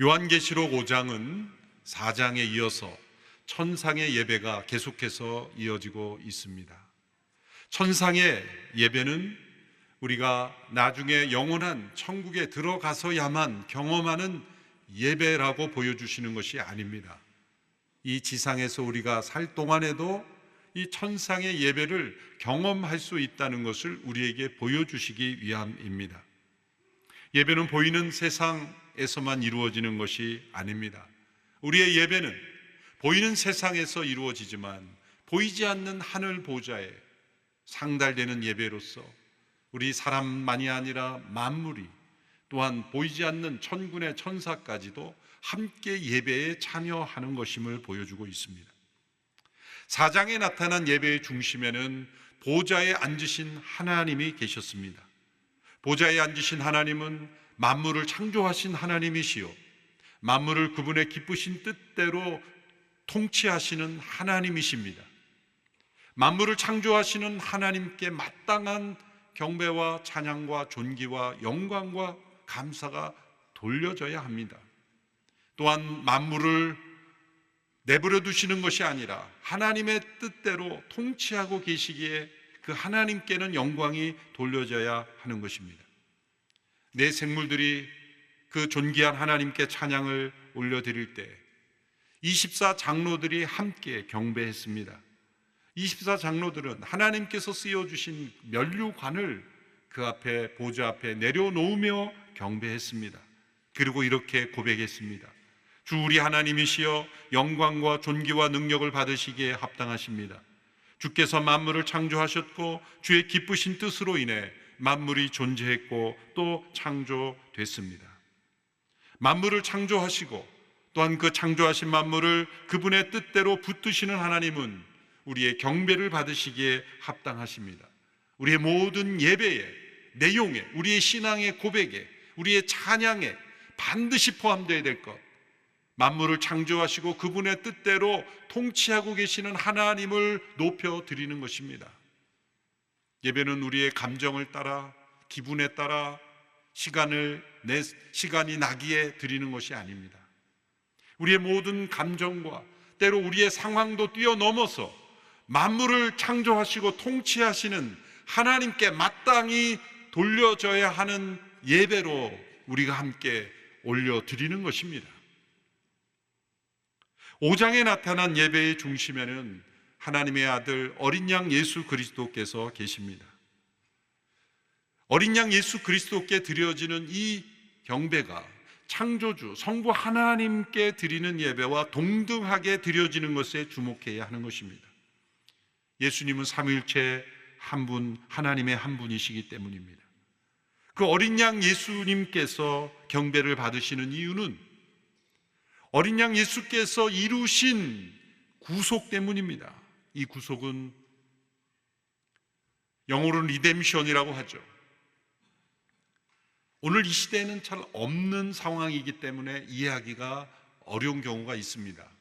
요한계시록 5장은 4장에 이어서 천상의 예배가 계속해서 이어지고 있습니다. 천상의 예배는 우리가 나중에 영원한 천국에 들어가서야만 경험하는 예배라고 보여주시는 것이 아닙니다. 이 지상에서 우리가 살 동안에도 이 천상의 예배를 경험할 수 있다는 것을 우리에게 보여주시기 위함입니다. 예배는 보이는 세상에서만 이루어지는 것이 아닙니다. 우리의 예배는 보이는 세상에서 이루어지지만 보이지 않는 하늘 보좌에 상달되는 예배로서 우리 사람만이 아니라 만물이, 또한 보이지 않는 천군의 천사까지도 함께 예배에 참여하는 것임을 보여주고 있습니다. 4장에 나타난 예배의 중심에는 보좌에 앉으신 하나님이 계셨습니다. 보좌에 앉으신 하나님은 만물을 창조하신 하나님이시요, 만물을 그분의 기쁘신 뜻대로 통치하시는 하나님이십니다. 만물을 창조하시는 하나님께 마땅한 경배와 찬양과 존귀와 영광과 감사가 돌려져야 합니다. 또한 만물을 내버려 두시는 것이 아니라 하나님의 뜻대로 통치하고 계시기에 그 하나님께는 영광이 돌려져야 하는 것입니다. 내 생물들이 그 존귀한 하나님께 찬양을 올려드릴 때 24장로들이 함께 경배했습니다. 24장로들은 하나님께서 쓰여주신 면류관을 그 앞에, 보좌 앞에 내려놓으며 경배했습니다. 그리고 이렇게 고백했습니다. 주 우리 하나님이시여 영광과 존귀와 능력을 받으시기에 합당하십니다. 주께서 만물을 창조하셨고 주의 기쁘신 뜻으로 인해 만물이 존재했고 또 창조됐습니다. 만물을 창조하시고 또한 그 창조하신 만물을 그분의 뜻대로 붙드시는 하나님은 우리의 경배를 받으시기에 합당하십니다. 우리의 모든 예배에, 내용에, 우리의 신앙의 고백에, 우리의 찬양에 반드시 포함되어야 될 것, 만물을 창조하시고 그분의 뜻대로 통치하고 계시는 하나님을 높여드리는 것입니다. 예배는 우리의 감정을 따라, 기분에 따라 시간이 나기에 드리는 것이 아닙니다. 우리의 모든 감정과 때로 우리의 상황도 뛰어넘어서 만물을 창조하시고 통치하시는 하나님께 마땅히 돌려져야 하는 예배로 우리가 함께 올려드리는 것입니다. 5장에 나타난 예배의 중심에는 하나님의 아들 어린 양 예수 그리스도께서 계십니다. 어린 양 예수 그리스도께 드려지는 이 경배가 창조주 성부 하나님께 드리는 예배와 동등하게 드려지는 것에 주목해야 하는 것입니다. 예수님은 삼위일체 한 분, 하나님의 한 분이시기 때문입니다. 그 어린 양 예수님께서 경배를 받으시는 이유는 어린 양 예수께서 이루신 구속 때문입니다. 이 구속은 영어로는 리뎀션이라고 하죠. 오늘 이 시대에는 잘 없는 상황이기 때문에 이해하기가 어려운 경우가 있습니다.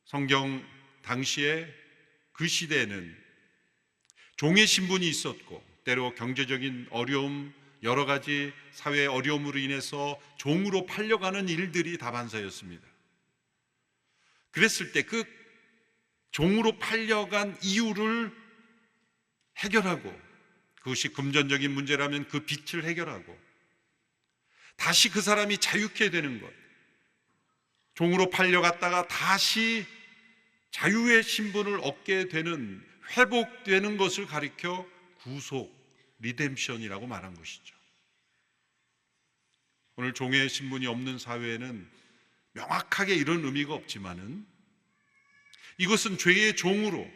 성경 당시에 그 시대에는 종의 신분이 있었고 때로 경제적인 어려움, 여러 가지 사회의 어려움으로 인해서 종으로 팔려가는 일들이 다반사였습니다. 그랬을 때 그 종으로 팔려간 이유를 해결하고, 그것이 금전적인 문제라면 그 빚을 해결하고 다시 그 사람이 자유케 되는 것, 종으로 팔려갔다가 다시 자유의 신분을 얻게 되는, 회복되는 것을 가리켜 구속, 리뎀션이라고 말한 것이죠. 오늘 종의 신분이 없는 사회에는 명확하게 이런 의미가 없지만은 이것은 죄의 종으로,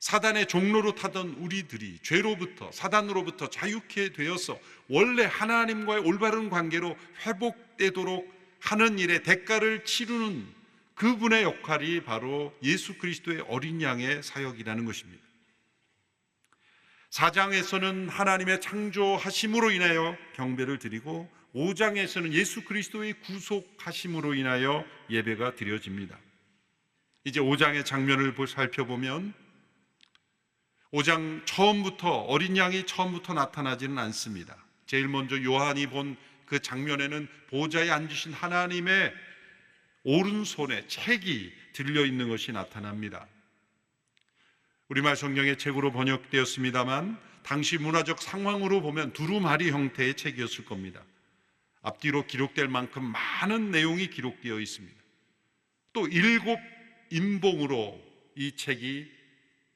사단의 종로로 타던 우리들이 죄로부터, 사단으로부터 자유케 되어서 원래 하나님과의 올바른 관계로 회복되도록 하는 일에 대가를 치르는 그분의 역할이 바로 예수 그리스도의 어린 양의 사역이라는 것입니다. 4장에서는 하나님의 창조하심으로 인하여 경배를 드리고 5장에서는 예수 그리스도의 구속하심으로 인하여 예배가 드려집니다. 이제 5장의 장면을 살펴보면 5장 처음부터 어린 양이 처음부터 나타나지는 않습니다. 제일 먼저 요한이 본 그 장면에는 보좌에 앉으신 하나님의 오른손에 책이 들려있는 것이 나타납니다. 우리말 성경의 책으로 번역되었습니다만 당시 문화적 상황으로 보면 두루마리 형태의 책이었을 겁니다. 앞뒤로 기록될 만큼 많은 내용이 기록되어 있습니다. 또 7 인봉으로 이 책이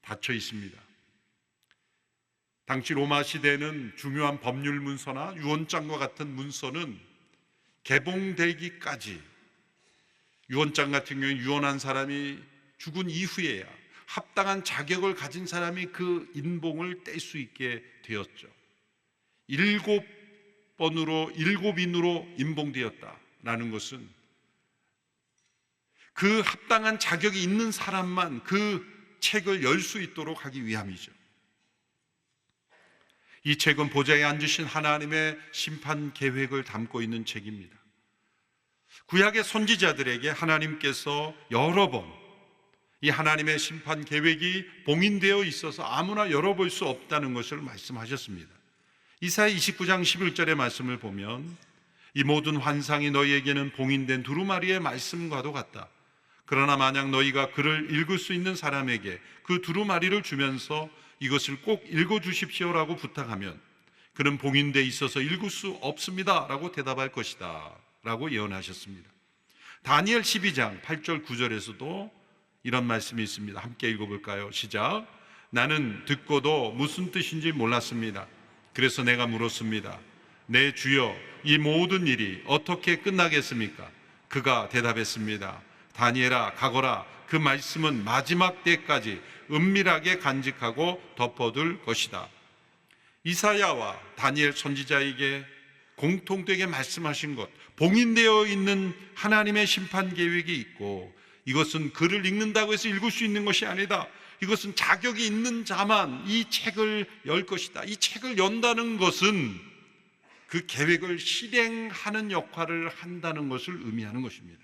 닫혀 있습니다. 당시 로마 시대에는 중요한 법률 문서나 유언장과 같은 문서는 개봉되기까지, 유언장 같은 경우에 유언한 사람이 죽은 이후에야 합당한 자격을 가진 사람이 그 인봉을 뗄 수 있게 되었죠. 7번으로 7인으로 인봉되었다라는 것은 그 합당한 자격이 있는 사람만 그 책을 열 수 있도록 하기 위함이죠. 이 책은 보좌에 앉으신 하나님의 심판 계획을 담고 있는 책입니다. 구약의 선지자들에게 하나님께서 여러 번 이 하나님의 심판 계획이 봉인되어 있어서 아무나 열어볼 수 없다는 것을 말씀하셨습니다. 이사야 29장 11절의 말씀을 보면 이 모든 환상이 너희에게는 봉인된 두루마리의 말씀과도 같다. 그러나 만약 너희가 그를 읽을 수 있는 사람에게 그 두루마리를 주면서 이것을 꼭 읽어주십시오라고 부탁하면 그는 봉인되어 있어서 읽을 수 없습니다 라고 대답할 것이다 라고 예언하셨습니다. 다니엘 12장 8절 9절에서도 이런 말씀이 있습니다. 함께 읽어볼까요? 시작. 나는 듣고도 무슨 뜻인지 몰랐습니다. 그래서 내가 물었습니다. 내 주여, 이 모든 일이 어떻게 끝나겠습니까? 그가 대답했습니다. 다니엘아, 가거라. 그 말씀은 마지막 때까지 은밀하게 간직하고 덮어둘 것이다. 이사야와 다니엘 선지자에게 공통되게 말씀하신 것, 봉인되어 있는 하나님의 심판 계획이 있고, 이것은 글을 읽는다고 해서 읽을 수 있는 것이 아니다. 이것은 자격이 있는 자만 이 책을 열 것이다. 이 책을 연다는 것은 그 계획을 실행하는 역할을 한다는 것을 의미하는 것입니다.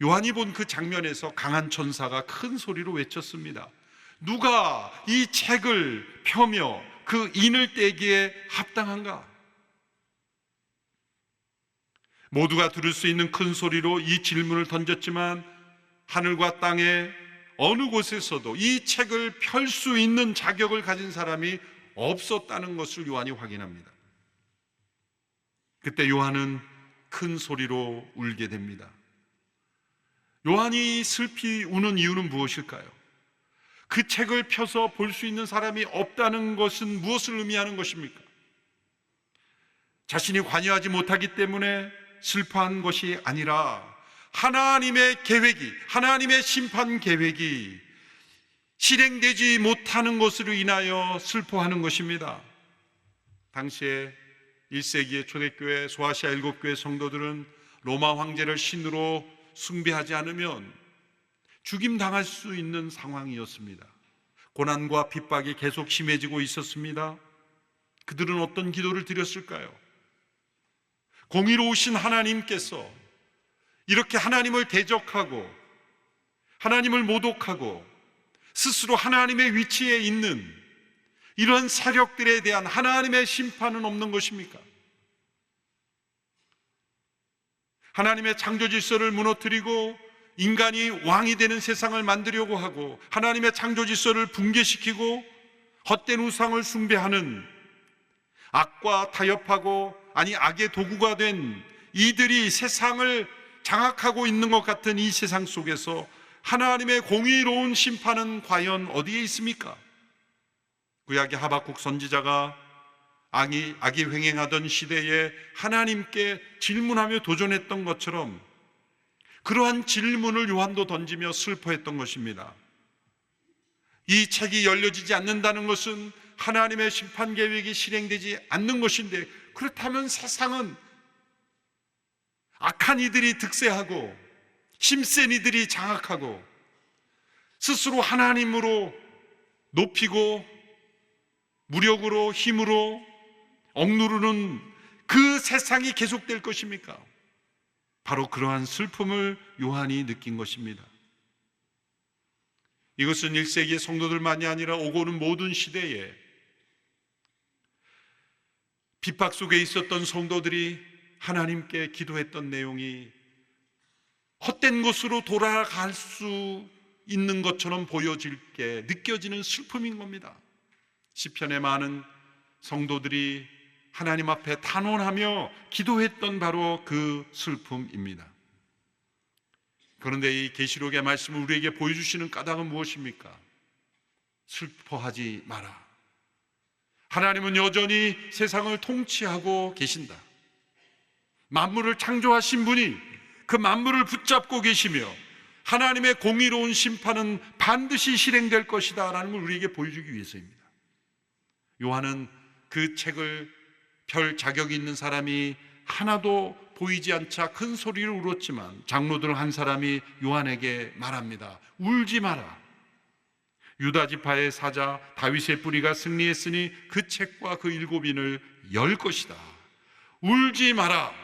요한이 본 그 장면에서 강한 천사가 큰 소리로 외쳤습니다. 누가 이 책을 펴며 그 인을 떼기에 합당한가? 모두가 들을 수 있는 큰 소리로 이 질문을 던졌지만 하늘과 땅의 어느 곳에서도 이 책을 펼 수 있는 자격을 가진 사람이 없었다는 것을 요한이 확인합니다. 그때 요한은 큰 소리로 울게 됩니다. 요한이 슬피 우는 이유는 무엇일까요? 그 책을 펴서 볼 수 있는 사람이 없다는 것은 무엇을 의미하는 것입니까? 자신이 관여하지 못하기 때문에 슬퍼한 것이 아니라 하나님의 계획이, 하나님의 심판 계획이 실행되지 못하는 것으로 인하여 슬퍼하는 것입니다. 당시에 1세기의 초대교회 소아시아 7교회 성도들은 로마 황제를 신으로 숭배하지 않으면 죽임당할 수 있는 상황이었습니다. 고난과 핍박이 계속 심해지고 있었습니다. 그들은 어떤 기도를 드렸을까요? 공의로우신 하나님께서 이렇게 하나님을 대적하고 하나님을 모독하고 스스로 하나님의 위치에 있는 이런 세력들에 대한 하나님의 심판은 없는 것입니까? 하나님의 창조 질서를 무너뜨리고 인간이 왕이 되는 세상을 만들려고 하고 하나님의 창조 질서를 붕괴시키고 헛된 우상을 숭배하는 악과 타협하고 악의 도구가 된 이들이 세상을 장악하고 있는 것 같은 이 세상 속에서 하나님의 공의로운 심판은 과연 어디에 있습니까? 구약의 하박국 선지자가 악이 횡행하던 시대에 하나님께 질문하며 도전했던 것처럼 그러한 질문을 요한도 던지며 슬퍼했던 것입니다. 이 책이 열려지지 않는다는 것은 하나님의 심판 계획이 실행되지 않는 것인데, 그렇다면 세상은 악한 이들이 득세하고 힘센 이들이 장악하고 스스로 하나님으로 높이고 무력으로 힘으로 억누르는 그 세상이 계속될 것입니까? 바로 그러한 슬픔을 요한이 느낀 것입니다. 이것은 1세기의 성도들만이 아니라 오고 오는 모든 시대에 핍박 속에 있었던 성도들이 하나님께 기도했던 내용이 헛된 곳으로 돌아갈 수 있는 것처럼 보여질 게 느껴지는 슬픔인 겁니다. 시편에 많은 성도들이 하나님 앞에 탄원하며 기도했던 바로 그 슬픔입니다. 그런데 이 계시록의 말씀을 우리에게 보여주시는 까닭은 무엇입니까? 슬퍼하지 마라. 하나님은 여전히 세상을 통치하고 계신다. 만물을 창조하신 분이 그 만물을 붙잡고 계시며 하나님의 공의로운 심판은 반드시 실행될 것이다 라는 걸 우리에게 보여주기 위해서입니다. 요한은 그 책을 펼 자격이 있는 사람이 하나도 보이지 않자 큰 소리로 울었지만 장로들 한 사람이 요한에게 말합니다. 울지 마라. 유다 지파의 사자 다윗의 뿌리가 승리했으니 그 책과 그 7인을 열 것이다. 울지 마라.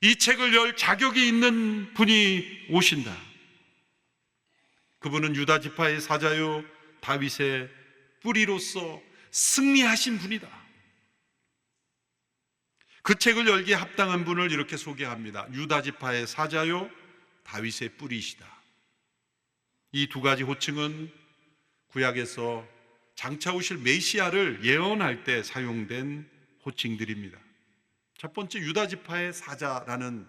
이 책을 열 자격이 있는 분이 오신다. 그분은 유다 지파의 사자요 다윗의 뿌리로서 승리하신 분이다. 그 책을 열기에 합당한 분을 이렇게 소개합니다. 유다 지파의 사자요 다윗의 뿌리이시다. 이 두 가지 호칭은 구약에서 장차 오실 메시아를 예언할 때 사용된 호칭들입니다. 첫 번째 유다 지파의 사자라는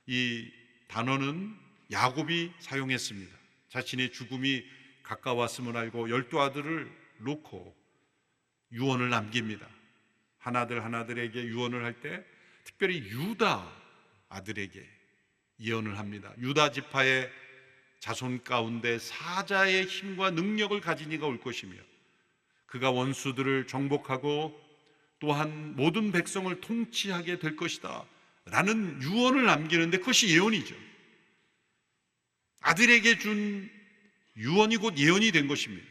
이 단어는 야곱이 사용했습니다. 자신의 죽음이 가까웠음을 알고 12아들을 놓고 유언을 남깁니다. 하나들에게 유언을 할 때 특별히 유다 아들에게 예언을 합니다. 유다 지파의 자손 가운데 사자의 힘과 능력을 가진 이가 올 것이며 그가 원수들을 정복하고 또한 모든 백성을 통치하게 될 것이다 라는 유언을 남기는데 그것이 예언이죠. 아들에게 준 유언이 곧 예언이 된 것입니다.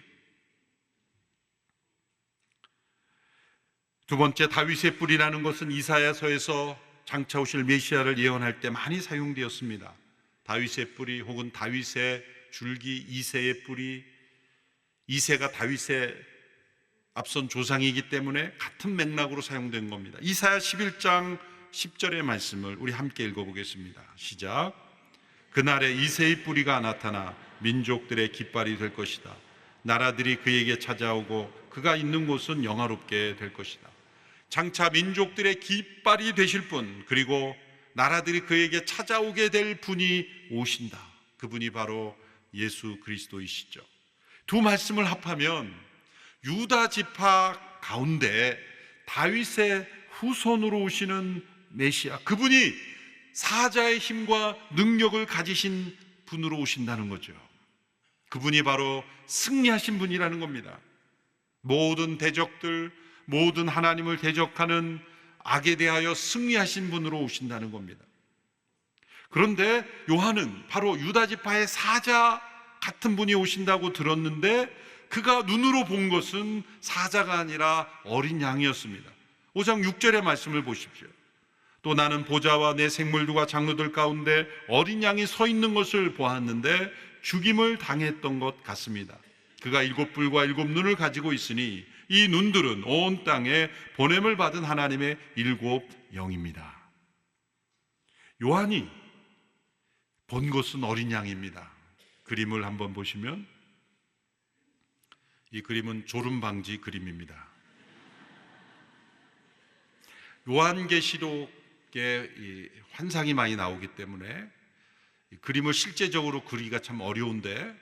두 번째, 다윗의 뿌리라는 것은 이사야서에서 장차 오실 메시아를 예언할 때 많이 사용되었습니다. 다윗의 뿌리 혹은 다윗의 줄기, 이새의 뿌리, 이새가 다윗의 앞선 조상이기 때문에 같은 맥락으로 사용된 겁니다. 이사야 11장 10절의 말씀을 우리 함께 읽어보겠습니다. 시작. 그날에 이새의 뿌리가 나타나 민족들의 깃발이 될 것이다. 나라들이 그에게 찾아오고 그가 있는 곳은 영화롭게 될 것이다. 장차 민족들의 깃발이 되실 분, 그리고 나라들이 그에게 찾아오게 될 분이 오신다. 그분이 바로 예수 그리스도이시죠. 두 말씀을 합하면 유다 지파 가운데 다윗의 후손으로 오시는 메시아, 그분이 사자의 힘과 능력을 가지신 분으로 오신다는 거죠. 그분이 바로 승리하신 분이라는 겁니다. 모든 대적들, 모든 하나님을 대적하는 악에 대하여 승리하신 분으로 오신다는 겁니다. 그런데 요한은 바로 유다 지파의 사자 같은 분이 오신다고 들었는데 그가 눈으로 본 것은 사자가 아니라 어린 양이었습니다. 5장 6절의 말씀을 보십시오. 또 나는 보좌와 내 생물들과 장로들 가운데 어린 양이 서 있는 것을 보았는데 죽임을 당했던 것 같습니다. 그가 7뿔과 7눈을 가지고 있으니 이 눈들은 온 땅에 보냄을 받은 하나님의 7 영입니다. 요한이 본 것은 어린 양입니다. 그림을 한번 보시면 이 그림은 졸음방지 그림입니다. 요한계시록에 이 환상이 많이 나오기 때문에 이 그림을 실제적으로 그리기가 참 어려운데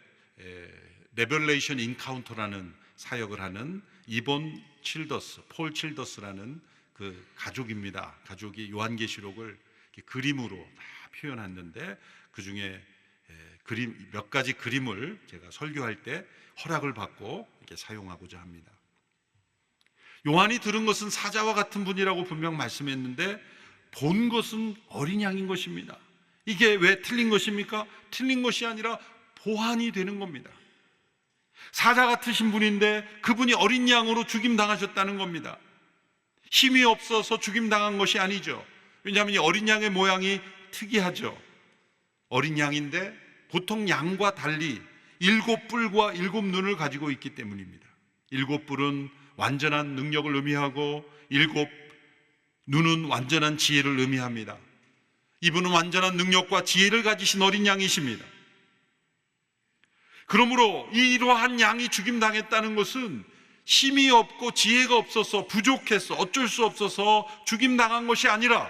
레벨레이션 인카운터라는 사역을 하는 이본 칠더스, 폴 칠더스라는 그 가족입니다. 가족이 요한계시록을 그림으로 다 표현했는데 그 중에 그림 몇 가지 그림을 제가 설교할 때 허락을 받고 이렇게 사용하고자 합니다. 요한이 들은 것은 사자와 같은 분이라고 분명 말씀했는데 본 것은 어린 양인 것입니다. 이게 왜 틀린 것입니까? 틀린 것이 아니라 보완이 되는 겁니다. 사자 같으신 분인데 그분이 어린 양으로 죽임당하셨다는 겁니다. 힘이 없어서 죽임당한 것이 아니죠. 왜냐하면 이 어린 양의 모양이 특이하죠. 어린 양인데 보통 양과 달리 7뿔과 7눈을 가지고 있기 때문입니다. 7뿔은 완전한 능력을 의미하고 7 눈은 완전한 지혜를 의미합니다. 이분은 완전한 능력과 지혜를 가지신 어린 양이십니다. 그러므로 이러한 양이 죽임당했다는 것은 힘이 없고 지혜가 없어서 부족해서 어쩔 수 없어서 죽임당한 것이 아니라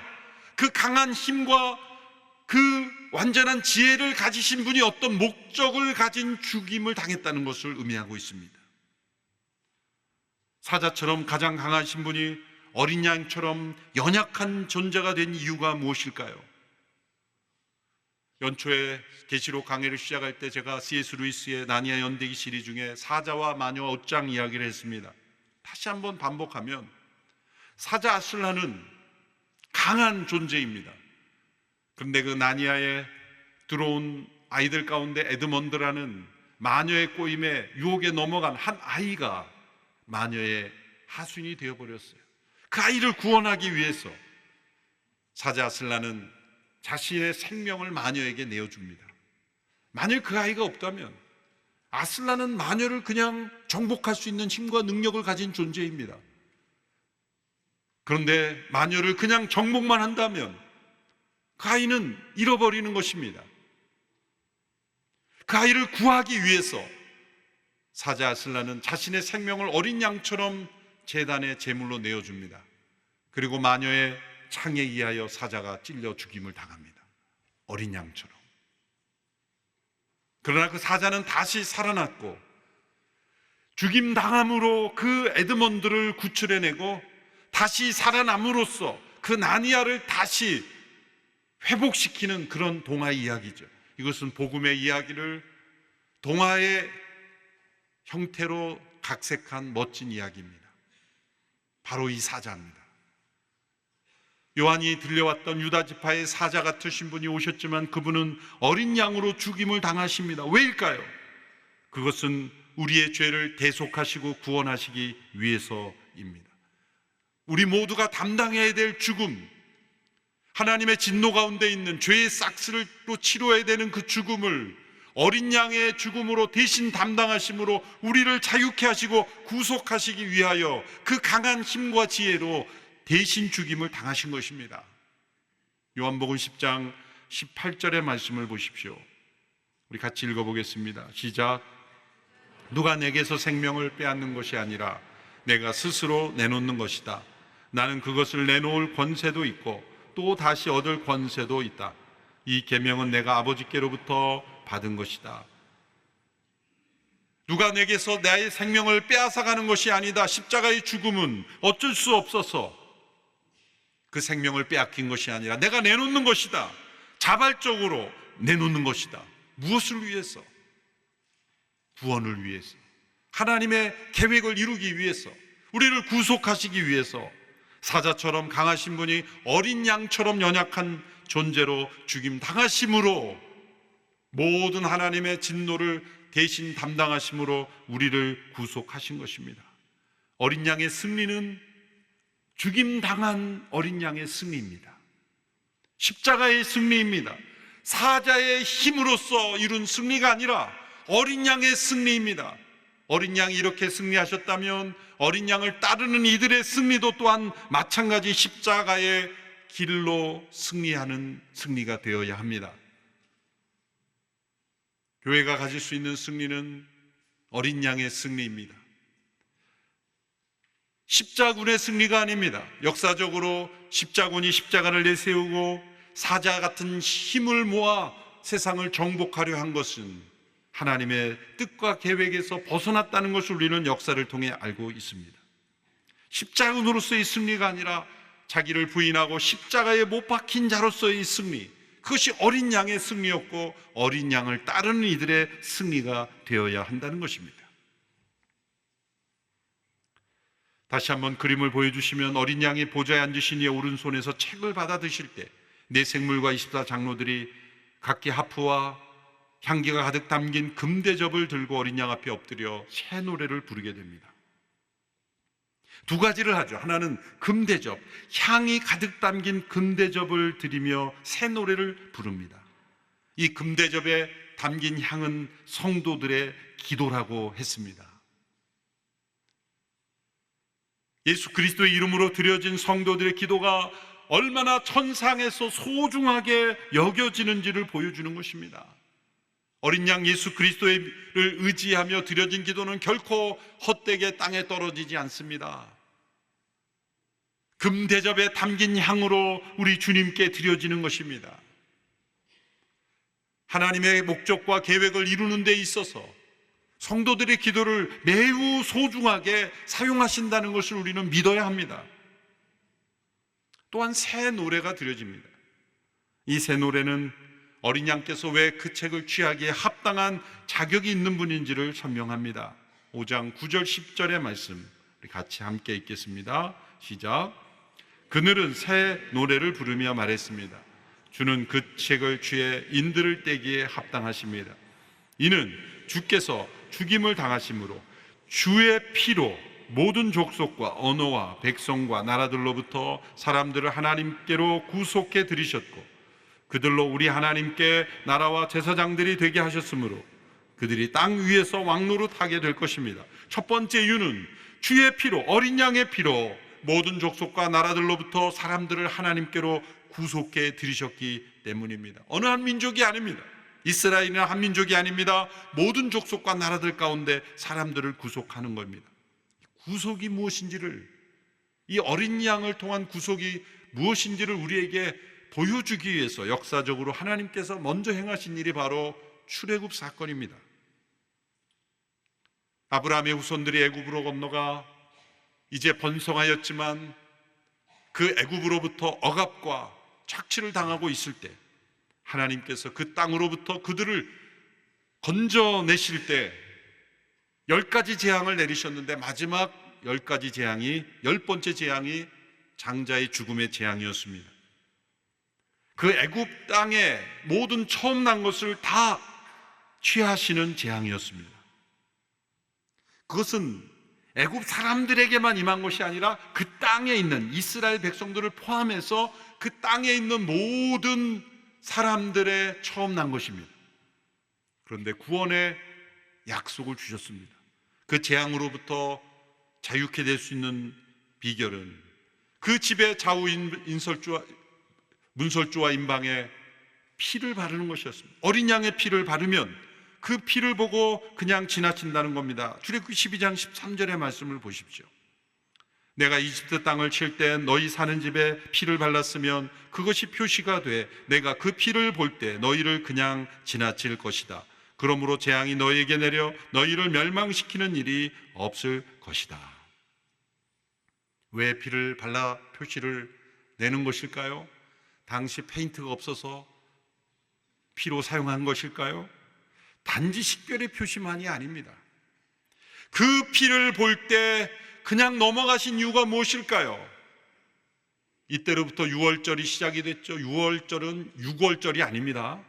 그 강한 힘과 그 완전한 지혜를 가지신 분이 어떤 목적을 가진 죽임을 당했다는 것을 의미하고 있습니다. 사자처럼 가장 강하신 분이 어린 양처럼 연약한 존재가 된 이유가 무엇일까요? 연초에 계시록 강해를 시작할 때 제가 C.S. 루이스의 나니아 연대기 시리 중에 사자와 마녀와 옷장 이야기를 했습니다. 다시 한번 반복하면 사자 아슬란은 강한 존재입니다. 그런데 그 나니아에 들어온 아이들 가운데 에드먼드라는 마녀의 꼬임에 유혹에 넘어간 한 아이가 마녀의 하수인이 되어버렸어요. 그 아이를 구원하기 위해서 사자 아슬란은 자신의 생명을 마녀에게 내어줍니다. 만일 그 아이가 없다면 아슬란은 마녀를 그냥 정복할 수 있는 힘과 능력을 가진 존재입니다. 그런데 마녀를 그냥 정복만 한다면 그 아이는 잃어버리는 것입니다. 그 아이를 구하기 위해서 사자 아슬란은 자신의 생명을 어린 양처럼 제단의 제물로 내어줍니다. 그리고 마녀의 창에 의하여 사자가 찔려 죽임을 당합니다. 어린 양처럼. 그러나 그 사자는 다시 살아났고 죽임당함으로 그 에드먼드를 구출해내고 다시 살아남으로써 그 나니아를 다시 회복시키는 그런 동화 이야기죠. 이것은 복음의 이야기를 동화의 형태로 각색한 멋진 이야기입니다. 바로 이 사자입니다. 요한이 들려왔던 유다 지파의 사자 같으신 분이 오셨지만 그분은 어린 양으로 죽임을 당하십니다. 왜일까요? 그것은 우리의 죄를 대속하시고 구원하시기 위해서입니다. 우리 모두가 담당해야 될 죽음, 하나님의 진노 가운데 있는 죄의 싹스로 치료해야 되는 그 죽음을 어린 양의 죽음으로 대신 담당하심으로 우리를 자유케 하시고 구속하시기 위하여 그 강한 힘과 지혜로 대신 죽임을 당하신 것입니다. 요한복음 10장 18절의 말씀을 보십시오. 우리 같이 읽어보겠습니다. 시작. 누가 내게서 생명을 빼앗는 것이 아니라 내가 스스로 내놓는 것이다. 나는 그것을 내놓을 권세도 있고 또 다시 얻을 권세도 있다. 이 계명은 내가 아버지께로부터 받은 것이다. 누가 내게서 나의 생명을 빼앗아가는 것이 아니다. 십자가의 죽음은 어쩔 수 없어서 그 생명을 빼앗긴 것이 아니라 내가 내놓는 것이다. 자발적으로 내놓는 것이다. 무엇을 위해서? 구원을 위해서, 하나님의 계획을 이루기 위해서, 우리를 구속하시기 위해서. 사자처럼 강하신 분이 어린 양처럼 연약한 존재로 죽임 당하심으로 모든 하나님의 진노를 대신 담당하심으로 우리를 구속하신 것입니다. 어린 양의 승리는 죽임 당한 어린 양의 승리입니다. 십자가의 승리입니다. 사자의 힘으로써 이룬 승리가 아니라 어린 양의 승리입니다. 어린 양이 이렇게 승리하셨다면 어린 양을 따르는 이들의 승리도 또한 마찬가지 십자가의 길로 승리하는 승리가 되어야 합니다. 교회가 가질 수 있는 승리는 어린 양의 승리입니다. 십자군의 승리가 아닙니다. 역사적으로 십자군이 십자가를 내세우고 사자 같은 힘을 모아 세상을 정복하려 한 것은 하나님의 뜻과 계획에서 벗어났다는 것을 우리는 역사를 통해 알고 있습니다. 십자군으로서의 승리가 아니라 자기를 부인하고 십자가에 못 박힌 자로서의 승리, 그것이 어린 양의 승리였고 어린 양을 따르는 이들의 승리가 되어야 한다는 것입니다. 다시 한번 그림을 보여주시면 어린 양이 보좌에 앉으신 이의 오른손에서 책을 받아 드실 때 네 생물과 24장로들이 각기 하프와 향기가 가득 담긴 금대접을 들고 어린 양 앞에 엎드려 새 노래를 부르게 됩니다. 두 가지를 하죠. 하나는 금대접, 향이 가득 담긴 금대접을 드리며 새 노래를 부릅니다. 이 금대접에 담긴 향은 성도들의 기도라고 했습니다. 예수 그리스도의 이름으로 드려진 성도들의 기도가 얼마나 천상에서 소중하게 여겨지는지를 보여주는 것입니다. 어린 양 예수 그리스도를 의지하며 드려진 기도는 결코 헛되게 땅에 떨어지지 않습니다. 금대접에 담긴 향으로 우리 주님께 드려지는 것입니다. 하나님의 목적과 계획을 이루는 데 있어서 성도들의 기도를 매우 소중하게 사용하신다는 것을 우리는 믿어야 합니다. 또한 새 노래가 드려집니다. 이 새 노래는 어린 양께서 왜 그 책을 취하기에 합당한 자격이 있는 분인지를 설명합니다. 5장 9절 10절의 말씀 우리 같이 함께 읽겠습니다. 시작. 그늘은 새 노래를 부르며 말했습니다. 주는 그 책을 취해 인들을 떼기에 합당하십니다. 이는 주께서 죽임을 당하심으로 주의 피로 모든 족속과 언어와 백성과 나라들로부터 사람들을 하나님께로 구속해 들이셨고 그들로 우리 하나님께 나라와 제사장들이 되게 하셨으므로 그들이 땅 위에서 왕노릇하게 될 것입니다. 첫 번째 이유는 주의 피로, 어린 양의 피로 모든 족속과 나라들로부터 사람들을 하나님께로 구속해 들이셨기 때문입니다. 어느 한 민족이 아닙니다. 이스라엘이나 한 민족이 아닙니다. 모든 족속과 나라들 가운데 사람들을 구속하는 겁니다. 구속이 무엇인지를, 이 어린 양을 통한 구속이 무엇인지를 우리에게 보여주기 위해서 역사적으로 하나님께서 먼저 행하신 일이 바로 출애굽 사건입니다. 아브라함의 후손들이 애굽으로 건너가 이제 번성하였지만 그 애굽으로부터 억압과 착취를 당하고 있을 때 하나님께서 그 땅으로부터 그들을 건져내실 때 10가지 재앙을 내리셨는데 마지막 10가지 재앙이, 10번째 재앙이 장자의 죽음의 재앙이었습니다. 그 애굽 땅에 모든 처음 난 것을 다 취하시는 재앙이었습니다. 그것은 애굽 사람들에게만 임한 것이 아니라 그 땅에 있는 이스라엘 백성들을 포함해서 그 땅에 있는 모든 사람들의 처음 난 것입니다. 그런데 구원의 약속을 주셨습니다. 그 재앙으로부터 자유케 될 수 있는 비결은 그 집의 좌우 문설주와 임방에 피를 바르는 것이었습니다. 어린 양의 피를 바르면 그 피를 보고 그냥 지나친다는 겁니다. 출애굽기 12장 13절의 말씀을 보십시오. 내가 이집트 땅을 칠 때 너희 사는 집에 피를 발랐으면 그것이 표시가 돼 내가 그 피를 볼 때 너희를 그냥 지나칠 것이다. 그러므로 재앙이 너희에게 내려 너희를 멸망시키는 일이 없을 것이다. 왜 피를 발라 표시를 내는 것일까요? 당시 페인트가 없어서 피로 사용한 것일까요? 단지 식별의 표시만이 아닙니다. 그 피를 볼 때 그냥 넘어가신 이유가 무엇일까요? 이때로부터 6월절이 시작이 됐죠. 6월절은 6월절이 아닙니다.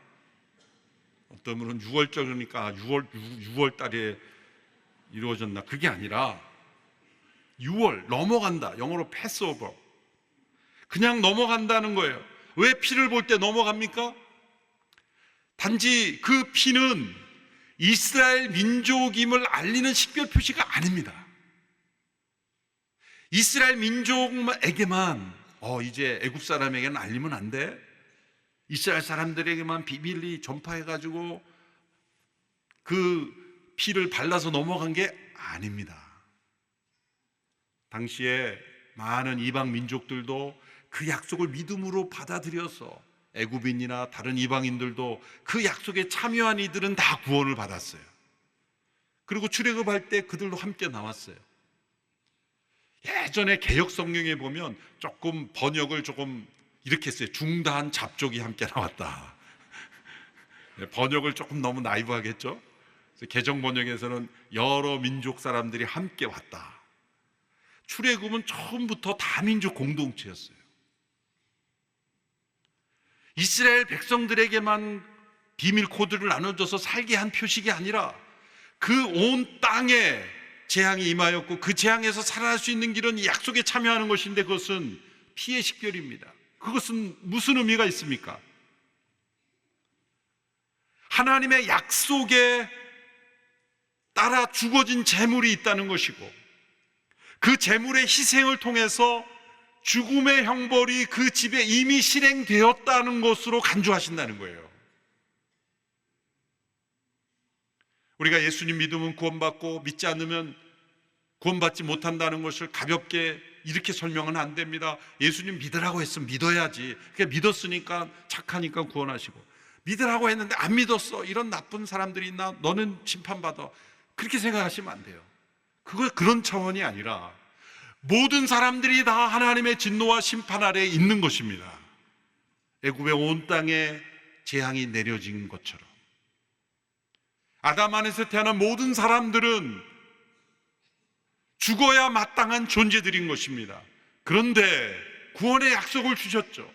어떤 분은 6월절이니까 6월 달에 이루어졌나? 그게 아니라 6월, 넘어간다. 영어로 패스오버. 그냥 넘어간다는 거예요. 왜 피를 볼 때 넘어갑니까? 단지 그 피는 이스라엘 민족임을 알리는 식별 표시가 아닙니다. 이스라엘 민족에게만 이제 애굽 사람에게는 알리면 안 돼. 이스라엘 사람들에게만 비밀리 전파해가지고 그 피를 발라서 넘어간 게 아닙니다. 당시에 많은 이방 민족들도 그 약속을 믿음으로 받아들여서 애굽인이나 다른 이방인들도 그 약속에 참여한 이들은 다 구원을 받았어요. 그리고 출애굽할 때 그들도 함께 나왔어요. 예전에 개역 성경에 보면 조금 번역을 조금 이렇게 했어요. 중단 잡족이 함께 나왔다. 번역을 조금 너무 나이브하겠죠? 개정 번역에서는 여러 민족 사람들이 함께 왔다. 출애굽은 처음부터 다민족 공동체였어요. 이스라엘 백성들에게만 비밀 코드를 나눠줘서 살게 한 표식이 아니라 그 온 땅에 재앙이 임하였고 그 재앙에서 살아날 수 있는 길은 이 약속에 참여하는 것인데 그것은 피의 식별입니다. 그것은 무슨 의미가 있습니까? 하나님의 약속에 따라 죽어진 재물이 있다는 것이고 그 제물의 희생을 통해서 죽음의 형벌이 그 집에 이미 실행되었다는 것으로 간주하신다는 거예요. 우리가 예수님 믿으면 구원받고 믿지 않으면 구원받지 못한다는 것을 가볍게 이렇게 설명은 안 됩니다. 예수님 믿으라고 했으면 믿어야지. 그러니까 믿었으니까 착하니까 구원하시고, 믿으라고 했는데 안 믿었어, 이런 나쁜 사람들이 있나? 너는 심판받아. 그렇게 생각하시면 안 돼요. 그런 차원이 아니라 모든 사람들이 다 하나님의 진노와 심판 아래에 있는 것입니다. 애굽의 온 땅에 재앙이 내려진 것처럼 아담 안에서 태어난 모든 사람들은 죽어야 마땅한 존재들인 것입니다. 그런데 구원의 약속을 주셨죠.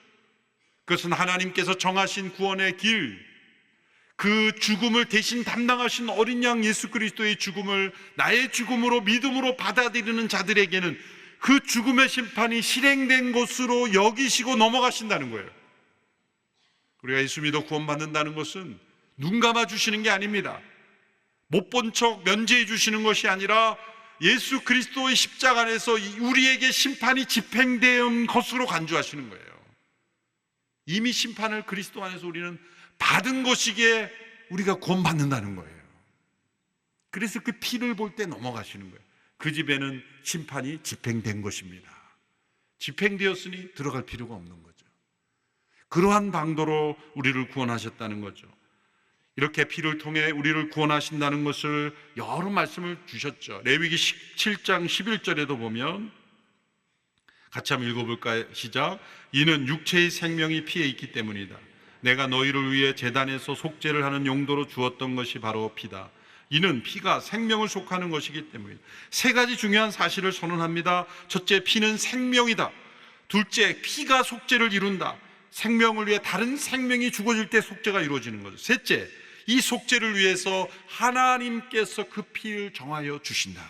그것은 하나님께서 정하신 구원의 길, 그 죽음을 대신 담당하신 어린 양 예수 그리스도의 죽음을 나의 죽음으로 믿음으로 받아들이는 자들에게는 그 죽음의 심판이 실행된 것으로 여기시고 넘어가신다는 거예요. 우리가 예수 믿어 구원받는다는 것은 눈 감아 주시는 게 아닙니다. 못 본 척 면제해 주시는 것이 아니라 예수 그리스도의 십자가 안에서 우리에게 심판이 집행된 것으로 간주하시는 거예요. 이미 심판을 그리스도 안에서 우리는 받은 것이기에 우리가 구원받는다는 거예요. 그래서 그 피를 볼 때 넘어가시는 거예요. 그 집에는 심판이 집행된 것입니다. 집행되었으니 들어갈 필요가 없는 거죠. 그러한 방도로 우리를 구원하셨다는 거죠. 이렇게 피를 통해 우리를 구원하신다는 것을 여러 말씀을 주셨죠. 레위기 17장 11절에도 보면, 같이 한번 읽어볼까요? 시작. 이는 육체의 생명이 피에 있기 때문이다. 내가 너희를 위해 제단에서 속죄를 하는 용도로 주었던 것이 바로 피다. 이는 피가 생명을 속하는 것이기 때문이다. 세 가지 중요한 사실을 선언합니다. 첫째, 피는 생명이다. 둘째, 피가 속죄를 이룬다. 생명을 위해 다른 생명이 죽어질 때 속죄가 이루어지는 거죠. 셋째, 이 속죄를 위해서 하나님께서 그 피를 정하여 주신다.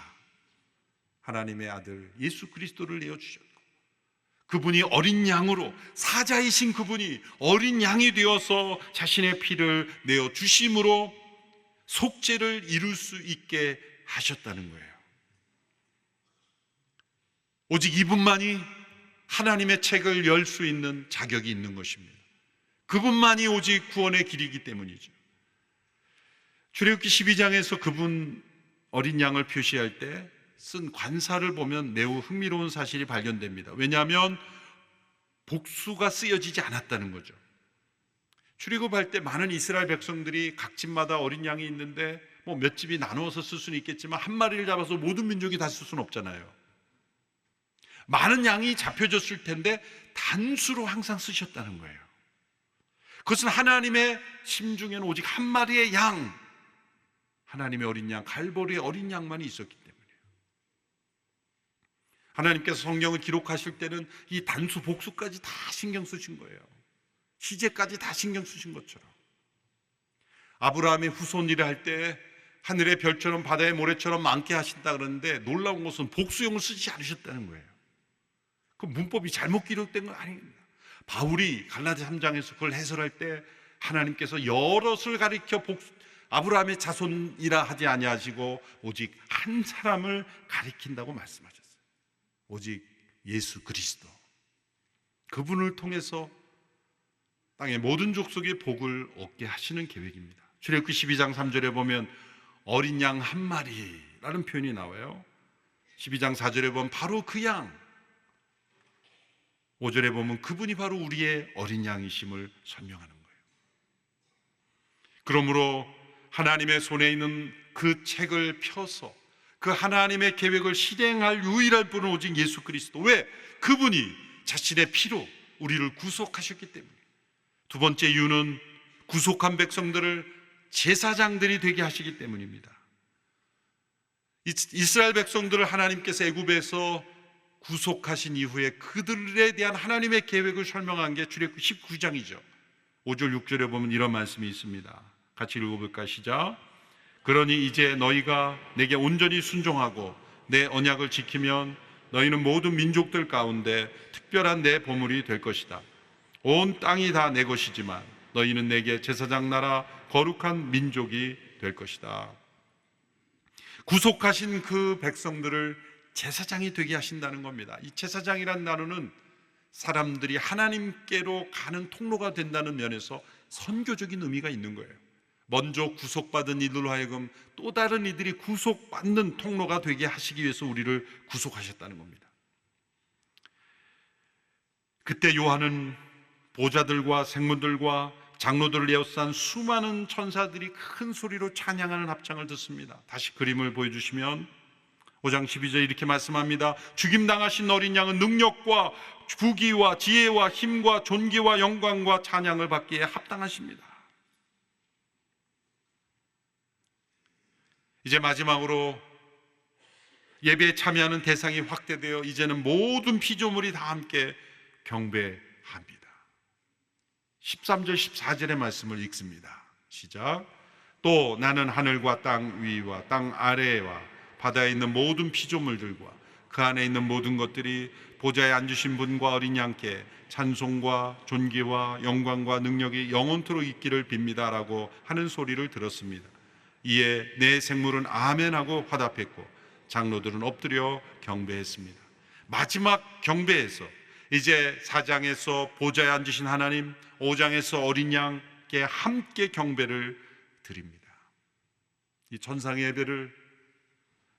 하나님의 아들 예수 그리스도를 내어주셨고, 그분이 어린 양으로, 사자이신 그분이 어린 양이 되어서 자신의 피를 내어주심으로 속죄를 이룰 수 있게 하셨다는 거예요. 오직 이분만이 하나님의 책을 열 수 있는 자격이 있는 것입니다. 그분만이 오직 구원의 길이기 때문이죠. 출애굽기 12장에서 그분 어린 양을 표시할 때 쓴 관사를 보면 매우 흥미로운 사실이 발견됩니다. 왜냐하면 복수가 쓰여지지 않았다는 거죠. 출애굽할 때 많은 이스라엘 백성들이 각 집마다 어린 양이 있는데 뭐 몇 집이 나누어서 쓸 수는 있겠지만 한 마리를 잡아서 모든 민족이 다 쓸 수는 없잖아요. 많은 양이 잡혀졌을 텐데 단수로 항상 쓰셨다는 거예요. 그것은 하나님의 심중에는 오직 한 마리의 양, 하나님의 어린 양, 갈보리의 어린 양만이 있었기 때문이에요. 하나님께서 성경을 기록하실 때는 이 단수 복수까지 다 신경 쓰신 거예요. 시제까지 다 신경 쓰신 것처럼. 아브라함의 후손이라 할 때 하늘의 별처럼 바다의 모래처럼 많게 하신다 그러는데, 놀라운 것은 복수형을 쓰지 않으셨다는 거예요. 그 문법이 잘못 기록된 건 아닙니다. 바울이 갈라디아 3장에서 그걸 해설할 때 하나님께서 여럿을 가리켜 아브라함의 자손이라 하지 아니하시고 오직 한 사람을 가리킨다고 말씀하셨어요. 오직 예수 그리스도, 그분을 통해서 땅의 모든 족속의 복을 얻게 하시는 계획입니다. 출애굽기 12장 3절에 보면 어린 양 한 마리라는 표현이 나와요. 12장 4절에 보면 바로 그 양, 5절에 보면 그분이 바로 우리의 어린 양이심을 설명하는 거예요. 그러므로 하나님의 손에 있는 그 책을 펴서 그 하나님의 계획을 실행할 유일한 분은 오직 예수 그리스도. 왜? 그분이 자신의 피로 우리를 구속하셨기 때문에. 두 번째 이유는 구속한 백성들을 제사장들이 되게 하시기 때문입니다. 이스라엘 백성들을 하나님께서 애굽에서 구속하신 이후에 그들에 대한 하나님의 계획을 설명한 게 출애굽기 19장이죠. 5절 6절에 보면 이런 말씀이 있습니다. 같이 읽어볼까요? 시작. 그러니 이제 너희가 내게 온전히 순종하고 내 언약을 지키면 너희는 모든 민족들 가운데 특별한 내 보물이 될 것이다. 온 땅이 다 내 것이지만 너희는 내게 제사장 나라 거룩한 민족이 될 것이다. 구속하신 그 백성들을 제사장이 되게 하신다는 겁니다. 이 제사장이란 단어는 사람들이 하나님께로 가는 통로가 된다는 면에서 선교적인 의미가 있는 거예요. 먼저 구속받은 이들로 하여금 또 다른 이들이 구속받는 통로가 되게 하시기 위해서 우리를 구속하셨다는 겁니다. 그때 요한은 보좌들과 생문들과 장로들을 에워싼 수많은 천사들이 큰 소리로 찬양하는 합창을 듣습니다. 다시 그림을 보여주시면 5장 12절 이렇게 말씀합니다. 죽임당하신 어린 양은 능력과 부귀와 지혜와 힘과 존귀와 영광과 찬양을 받기에 합당하십니다. 이제 마지막으로 예배에 참여하는 대상이 확대되어 이제는 모든 피조물이 다 함께 경배합니다. 13절 14절의 말씀을 읽습니다. 시작. 또 나는 하늘과 땅 위와 땅 아래와 바다에 있는 모든 피조물들과 그 안에 있는 모든 것들이 보좌에 앉으신 분과 어린 양께 찬송과 존귀와 영광과 능력이 영원토록 있기를 빕니다 라고 하는 소리를 들었습니다. 이에 내 생물은 아멘하고 화답했고 장로들은 엎드려 경배했습니다. 마지막 경배에서 이제 4장에서 보좌에 앉으신 하나님, 5장에서 어린 양께 함께 경배를 드립니다. 이 천상의 예배를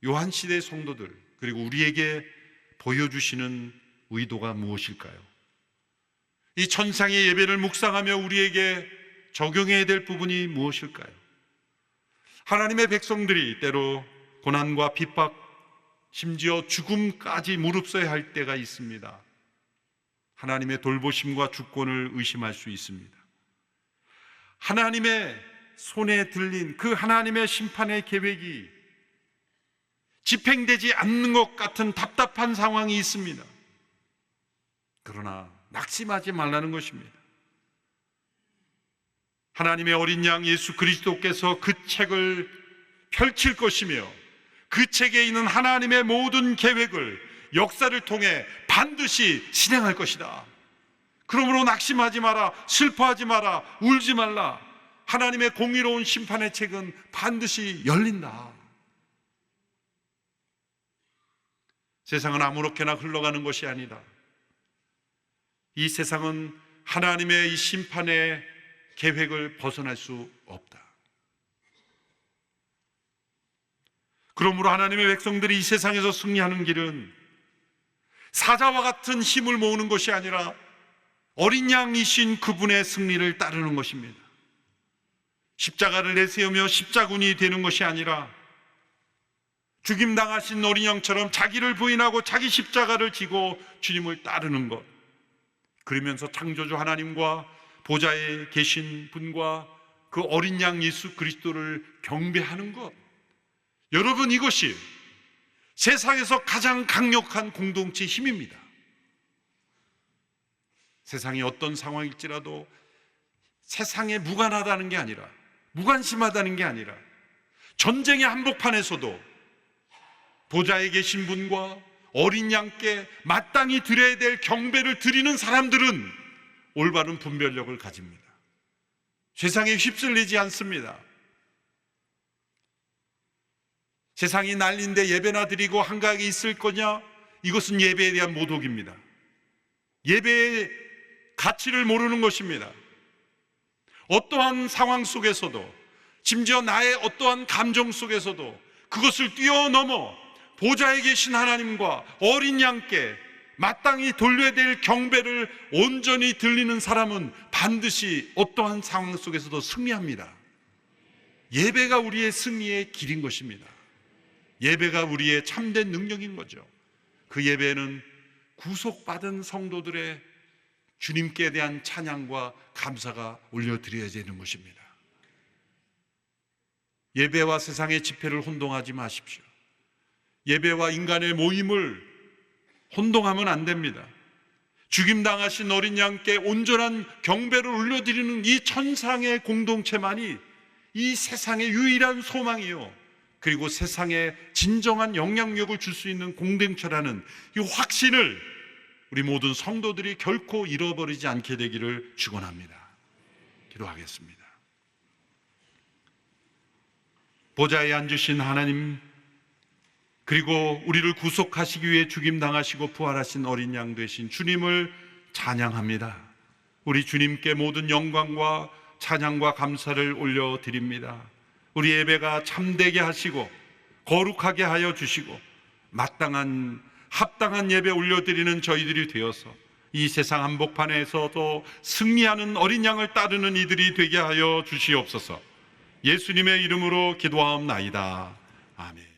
요한시대의 성도들 그리고 우리에게 보여주시는 의도가 무엇일까요? 이 천상의 예배를 묵상하며 우리에게 적용해야 될 부분이 무엇일까요? 하나님의 백성들이 때로 고난과 핍박, 심지어 죽음까지 무릅서야 할 때가 있습니다. 하나님의 돌보심과 주권을 의심할 수 있습니다. 하나님의 손에 들린 그 하나님의 심판의 계획이 집행되지 않는 것 같은 답답한 상황이 있습니다. 그러나 낙심하지 말라는 것입니다. 하나님의 어린 양 예수 그리스도께서 그 책을 펼칠 것이며 그 책에 있는 하나님의 모든 계획을 역사를 통해 반드시 실행할 것이다. 그러므로 낙심하지 마라, 슬퍼하지 마라, 울지 말라. 하나님의 공의로운 심판의 책은 반드시 열린다. 세상은 아무렇게나 흘러가는 것이 아니다. 이 세상은 하나님의 이 심판의 계획을 벗어날 수 없다. 그러므로 하나님의 백성들이 이 세상에서 승리하는 길은 사자와 같은 힘을 모으는 것이 아니라 어린 양이신 그분의 승리를 따르는 것입니다. 십자가를 내세우며 십자군이 되는 것이 아니라 죽임당하신 어린 양처럼 자기를 부인하고 자기 십자가를 지고 주님을 따르는 것, 그러면서 창조주 하나님과 보좌에 계신 분과 그 어린 양 예수 그리스도를 경배하는 것, 여러분 이것이 세상에서 가장 강력한 공동체의 힘입니다. 세상이 어떤 상황일지라도 세상에 무관하다는 게 아니라, 무관심하다는 게 아니라 전쟁의 한복판에서도 보좌에 계신 분과 어린 양께 마땅히 드려야 될 경배를 드리는 사람들은 올바른 분별력을 가집니다. 세상에 휩쓸리지 않습니다. 세상이 난리인데 예배나 드리고 한가하게 있을 거냐? 이것은 예배에 대한 모독입니다. 예배의 가치를 모르는 것입니다. 어떠한 상황 속에서도, 심지어 나의 어떠한 감정 속에서도 그것을 뛰어넘어 보좌에 계신 하나님과 어린 양께 마땅히 돌려야 될 경배를 온전히 드리는 사람은 반드시 어떠한 상황 속에서도 승리합니다. 예배가 우리의 승리의 길인 것입니다. 예배가 우리의 참된 능력인 거죠. 그 예배는 구속받은 성도들의 주님께 대한 찬양과 감사가 올려드려야 되는 것입니다. 예배와 세상의 집회를 혼동하지 마십시오. 예배와 인간의 모임을 혼동하면 안 됩니다. 죽임당하신 어린 양께 온전한 경배를 올려드리는 이 천상의 공동체만이 이 세상의 유일한 소망이요, 그리고 세상에 진정한 영향력을 줄 수 있는 공동체라는 이 확신을 우리 모든 성도들이 결코 잃어버리지 않게 되기를 축원합니다. 기도하겠습니다. 보좌에 앉으신 하나님, 그리고 우리를 구속하시기 위해 죽임당하시고 부활하신 어린 양 되신 주님을 찬양합니다. 우리 주님께 모든 영광과 찬양과 감사를 올려드립니다. 우리 예배가 참되게 하시고 거룩하게 하여 주시고 마땅한 합당한 예배 올려드리는 저희들이 되어서 이 세상 한복판에서도 승리하는 어린 양을 따르는 이들이 되게 하여 주시옵소서. 예수님의 이름으로 기도하옵나이다. 아멘.